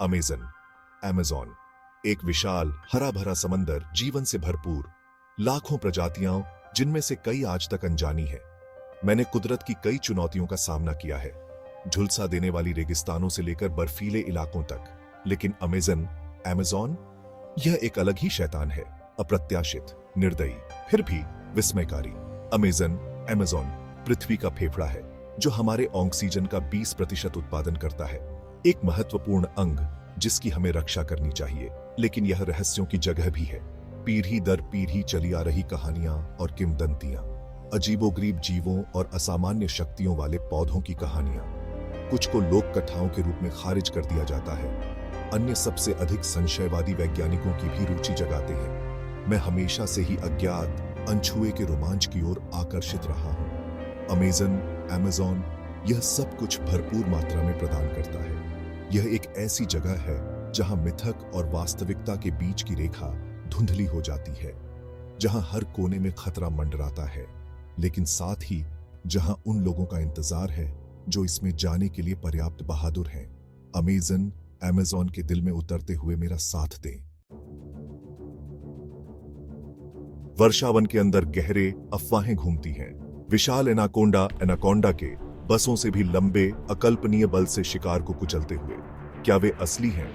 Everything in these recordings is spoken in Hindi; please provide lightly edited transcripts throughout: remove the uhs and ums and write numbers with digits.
अमेज़न, अमेज़न, एक विशाल हरा भरा समंदर, जीवन से भरपूर, लाखों प्रजातियां जिनमें से कई आज तक अनजानी है। मैंने कुदरत की कई चुनौतियों का सामना किया है, झुलसा देने वाली रेगिस्तानों से लेकर बर्फीले इलाकों तक, लेकिन अमेज़न, यह एक अलग ही शैतान है, अप्रत्याशित, निर्दयी, फिर भी विस्मयकारी। अमेज़न पृथ्वी का फेफड़ा है जो हमारे ऑक्सीजन का 20% उत्पादन करता है, एक महत्वपूर्ण अंग जिसकी हमें रक्षा करनी चाहिए। लेकिन यह रहस्यों की जगह भी है, पीढ़ी दर पीढ़ी चली आ रही कहानियां और किंवदंतियां, अजीबोगरीब जीवों और असामान्य शक्तियों वाले पौधों की कहानियां। कुछ को लोक कथाओं के रूप में खारिज कर दिया जाता है, अन्य सबसे अधिक संशयवादी वैज्ञानिकों की भी रुचि जगाते हैं। मैं हमेशा से ही अज्ञात, अनछुए के रोमांच की ओर आकर्षित रहा हूं। अमेज़न यह सब कुछ भरपूर मात्रा में प्रदान करता है। यह एक ऐसी जगह है जहां मिथक और वास्तविकता के बीच की रेखा धुंधली हो जाती है, जहां हर कोने में खतरा मंडराता है, लेकिन साथ ही जहां उन लोगों का इंतजार है जो इसमें जाने के लिए पर्याप्त बहादुर हैं। अमेज़न के दिल में उतरते हुए मेरा साथ दें। वर्षावन के अंदर गहरे अफवाहें घूमती हैं, विशाल एनाकोंडा के बसों से भी लंबे, अकल्पनीय बल से शिकार को कुचलते हुए। क्या वे असली हैं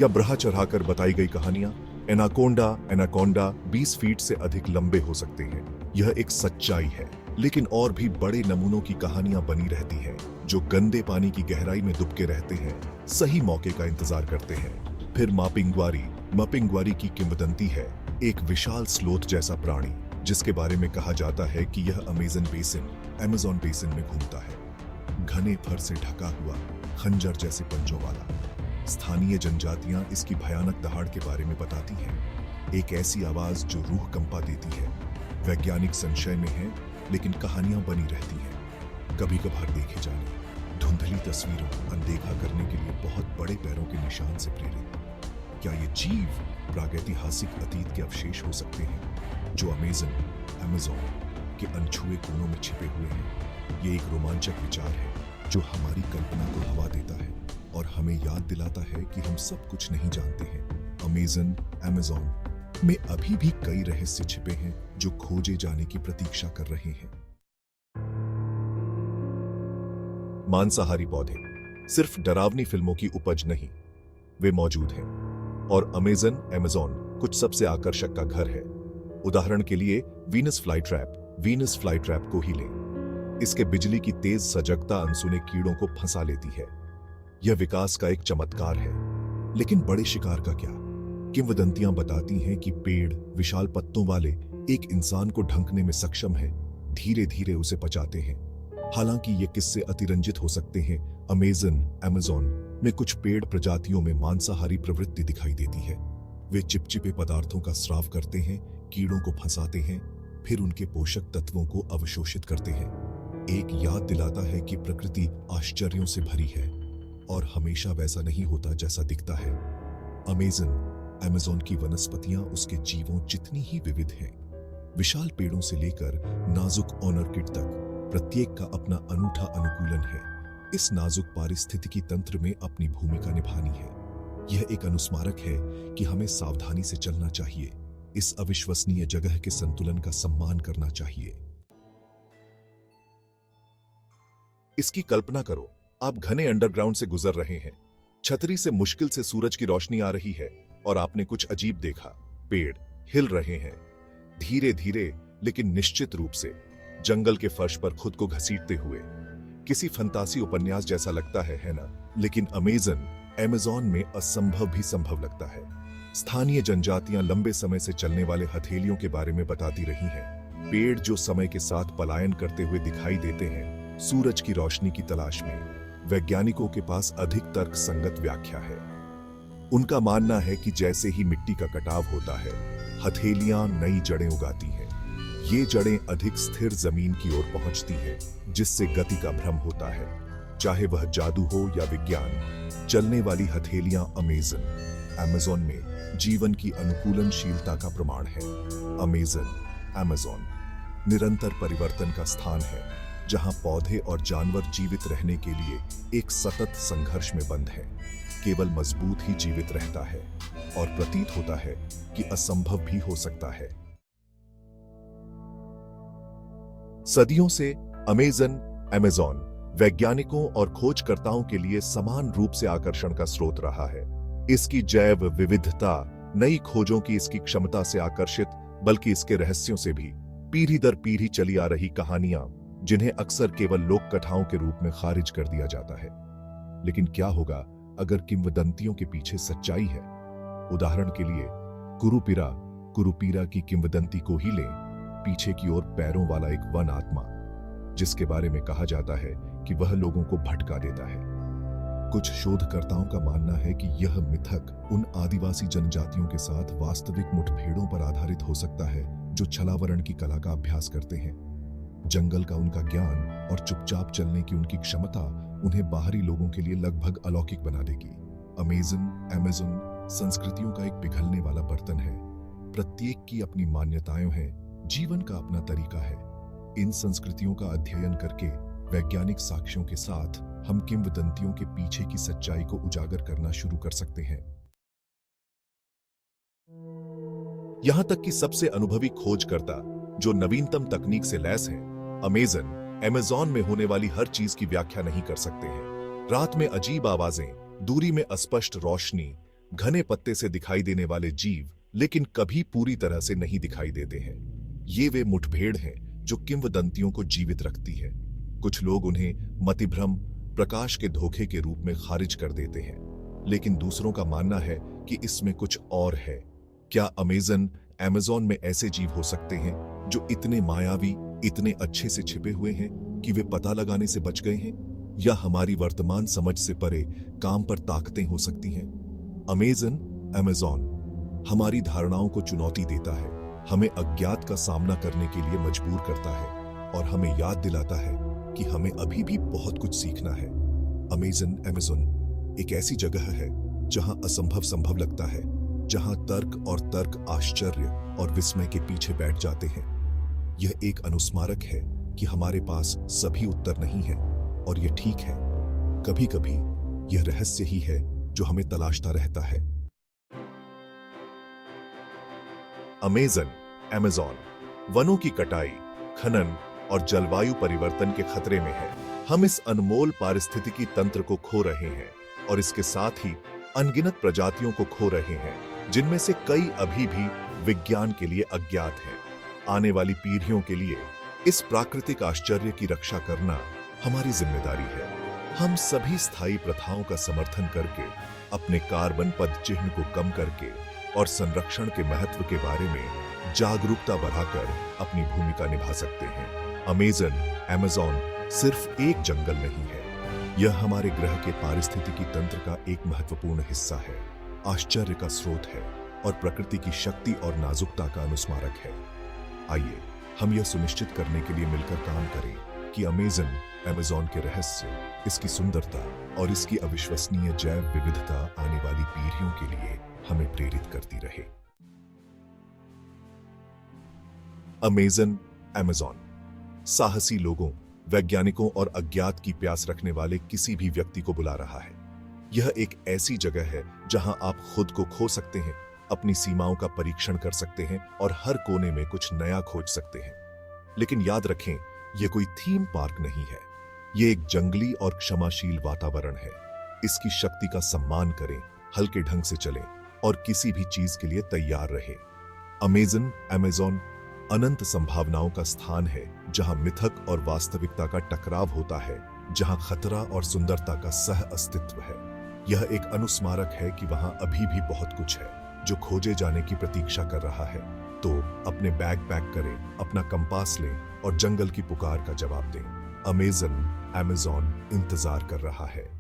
या बढ़ा चढ़ाकर बताई गई कहानियां? एनाकोंडा 20 फीट से अधिक लंबे हो सकते हैं, यह एक सच्चाई है, लेकिन और भी बड़े नमूनों की कहानियां बनी रहती हैं जो गंदे पानी की गहराई में दुबके रहते हैं, सही मौके का इंतजार करते हैं। फिर मापिंगवारी की किंवदंती है, एक विशाल स्लोथ जैसा प्राणी जिसके बारे में कहा जाता है कि यह अमेज़न बेसिन में घूमता है, घने फर से ढका हुआ, खंजर जैसे पंजों वाला। स्थानीय जनजातियां इसकी भयानक दहाड़ के बारे में बताती हैं, एक ऐसी आवाज जो रूह कंपा देती है। वैज्ञानिक संशय में है, लेकिन कहानियां बनी रहती हैं, कभी कभार देखे जाने, धुंधली तस्वीरों अनदेखा करने के लिए बहुत बड़े पैरों के निशान से प्रेरित। क्या ये जीव प्रागैतिहासिक अतीत के अवशेष हो सकते हैं जो अमेज़न के अनछुए कोनों में छिपे हुए हैं? ये एक रोमांचक विचार है जो हमारी कल्पना को हवा देता है और हमें याद दिलाता है कि हम सब कुछ नहीं जानते हैं। अमेज़न में अभी भी कई रहस्य छिपे हैं जो खोजे जाने की प्रतीक्षा कर रहे हैं। मांसाहारी पौधे सिर्फ डरावनी फिल्मों की उपज नहीं, वे मौजूद हैं, और अमेज़न कुछ सबसे आकर्षक का घर है। उदाहरण के लिए वीनस फ्लाईट्रैप को ही लें। इसके बिजली की तेज सजगता अनसुने कीड़ों को फंसा लेती है। यह विकास का एक चमत्कार है, लेकिन बड़े शिकार का क्या? किंवदंतियां बताती हैं कि पेड़ विशाल पत्तों वाले एक इंसान को ढंकने में सक्षम है, धीरे धीरे उसे पचाते हैं। हालांकि ये किस्से अतिरंजित हो सकते हैं, अमेज़न में कुछ पेड़ प्रजातियों में मांसाहारी प्रवृत्ति दिखाई देती है। वे चिपचिपे पदार्थों का स्राव करते हैं, कीड़ों को फंसाते हैं, फिर उनके पोषक तत्वों को अवशोषित करते हैं। एक याद दिलाता है कि प्रकृति आश्चर्यों से भरी है और हमेशा वैसा नहीं होता जैसा दिखता है। अमेज़न की वनस्पतियां उसके जीवों जितनी ही विविध हैं। विशाल पेड़ों से लेकर नाजुक ऑर्किड तक, प्रत्येक का अपना अनूठा अनुकूलन है। इस नाजुक पारिस्थितिकी तंत्र में अपनी भूमिका निभानी है। यह एक अनुस्मारक है कि हमें सावधानी से चलना चाहिए, इस अविश्वसनीय जगह के संतुलन का सम्मान करना चाहिए। इसकी कल्पना करो, आप घने अंडरग्राउंड से गुजर रहे हैं, छतरी से मुश्किल से सूरज की रोशनी आ रही है और आपने कुछ अजीब देखा। पेड़ हिल रहे हैं, धीरे धीरे लेकिन निश्चित रूप से, जंगल के फर्श पर खुद को घसीटते हुए। किसी फंतासी उपन्यास जैसा लगता है ना? लेकिन अमेज़न में असंभव भी संभव लगता है। स्थानीय जनजातियां लंबे समय से चलने वाले हथेलियों के बारे में बताती रही हैं, पेड़ जो समय के साथ पलायन करते हुए दिखाई देते हैं, सूरज की रोशनी की तलाश में। वैज्ञानिकों के पास अधिक तर्क संगत व्याख्या है। उनका मानना है कि जैसे ही मिट्टी का कटाव होता है, हथेलियां नई जड़ें उगाती हैं। ये जड़ें अधिक स्थिर जमीन की ओर पहुंचती हैं, जिससे गति का भ्रम होता है, चाहे वह जादू हो या विज्ञान। चलने वाली हथेलियां अमेज़न में जीवन की अनुकूलनशीलता का प्रमाण है। अमेज़न निरंतर परिवर्तन का स्थान है, जहां पौधे और जानवर जीवित रहने के लिए एक सतत संघर्ष में बंद हैं। केवल मजबूत ही जीवित रहता है और प्रतीत होता है कि असंभव भी हो सकता है। सदियों से अमेज़न वैज्ञानिकों और खोजकर्ताओं के लिए समान रूप से आकर्षण का स्रोत रहा है। इसकी जैव विविधता नई खोजों की इसकी क्षमता से आकर्षित, बल्कि इसके रहस्यों से भी। पीढ़ी दर पीढ़ी चली आ रही कहानियां, जिन्हें अक्सर केवल लोक कथाओं के रूप में खारिज कर दिया जाता है। लेकिन क्या होगा अगर किंवदंतियों के पीछे सच्चाई है? उदाहरण के लिए कुरुपीरा की किंवदंती को ही लें। पीछे की ओर पैरों वाला एक वन आत्मा, जिसके बारे में कहा जाता है कि वह लोगों को भटका देता है। कुछ शोधकर्ताओं का मानना है कि यह मिथक उन आदिवासी जनजातियों के साथ वास्तविक मुठभेड़ों पर आधारित हो सकता है जो छलावरण की कला का अभ्यास करते हैं। जंगल का उनका ज्ञान और चुपचाप चलने की उनकी क्षमता उन्हें बाहरी लोगों के लिए लगभग अलौकिक बना देगी। अमेज़न संस्कृतियों का एक पिघलने वाला बर्तन है। प्रत्येक की अपनी मान्यताएं हैं, जीवन का अपना तरीका है। इन संस्कृतियों का अध्ययन करके वैज्ञानिक साक्ष्यों के साथ हम किंवदंतियों के पीछे की सच्चाई को उजागर करना शुरू कर सकते हैं। यहां तक कि सबसे अनुभवी खोजकर्ता जो नवीनतम तकनीक से लैस हैं, अमेज़न में होने वाली हर चीज की व्याख्या नहीं कर सकते हैं। रात में अजीब आवाजें, दूरी में अस्पष्ट रोशनी, घने पत्ते से दिखाई देने वाले जीव, लेकिन कभी पूरी तरह से नहीं दिखाई देते हैं। ये वे मुठभेड़ हैं जो किंवदंतियों को जीवित रखती है। कुछ लोग उन्हें मतिभ्रम, प्रकाश के धोखे के रूप में खारिज कर देते हैं, लेकिन दूसरों का मानना है कि इसमें कुछ और है। क्या अमेज़न में ऐसे जीव हो सकते हैं जो इतने मायावी, इतने अच्छे से छिपे हुए हैं कि वे पता लगाने से बच गए हैं? या हमारी वर्तमान समझ से परे काम पर ताकतें हो सकती हैं? अमेज़न हमारी धारणाओं को चुनौती देता है, हमें अज्ञात का सामना करने के लिए मजबूर करता है और हमें याद दिलाता है कि हमें अभी भी बहुत कुछ सीखना है। अमेज़न एक ऐसी जगह है जहां असंभव संभव लगता है, जहां तर्क आश्चर्य और विस्मय के पीछे बैठ जाते हैं। यह एक अनुस्मारक है कि हमारे पास सभी उत्तर नहीं है, और यह ठीक है। कभी-कभी यह रहस्य ही है जो हमें तलाशता रहता है। अमेज़न वनों की कटाई, खनन और जलवायु परिवर्तन के खतरे में है। हम इस अनमोल पारिस्थितिकी तंत्र को खो रहे हैं और इसके साथ ही अनगिनत प्रजातियों को खो रहे हैं, जिनमें से कई अभी भी विज्ञान के लिए अज्ञात हैं। आने वाली पीढ़ियों के लिए इस प्राकृतिक आश्चर्य की रक्षा करना हमारी जिम्मेदारी है। हम सभी स्थायी प्रथाओं का समर्थन करके, अपने कार्बन पदचिह्न को कम करके और संरक्षण के महत्व के बारे में जागरूकता बढ़ाकर अपनी भूमिका निभा सकते हैं। अमेज़न सिर्फ एक जंगल नहीं है, यह हमारे ग्रह के पारिस्थितिकी तंत्र का एक महत्वपूर्ण हिस्सा है, आश्चर्य का स्रोत है और प्रकृति की शक्ति और नाजुकता का अनुस्मारक है। आइए हम यह सुनिश्चित करने के लिए मिलकर काम करें कि अमेज़न के रहस्य, इसकी सुंदरता और इसकी अविश्वसनीय जैव विविधता आने वाली पीढ़ियों के लिए हमें प्रेरित करती रहे। अमेज़न साहसी लोगों, वैज्ञानिकों और अज्ञात की प्यास रखने वाले किसी भी व्यक्ति को बुला रहा है। यह एक ऐसी जगह है जहां आप खुद को खो सकते हैं, अपनी सीमाओं का परीक्षण कर सकते हैं और हर कोने में कुछ नया खोज सकते हैं। लेकिन याद रखें, यह कोई थीम पार्क नहीं है, यह एक जंगली और क्षमाशील वातावरण है। इसकी शक्ति का सम्मान करें, हल्के ढंग से चलें और किसी भी चीज के लिए तैयार रहें। अमेज़न अनंत संभावनाओं का स्थान है, जहां मिथक और वास्तविकता का टकराव होता है, जहां खतरा और सुंदरता का सह अस्तित्व है। यह एक अनुस्मारक है कि वहां अभी भी बहुत कुछ है जो खोजे जाने की प्रतीक्षा कर रहा है। तो अपने बैग पैक करें, अपना कंपास लें और जंगल की पुकार का जवाब दें। अमेज़न इंतजार कर रहा है।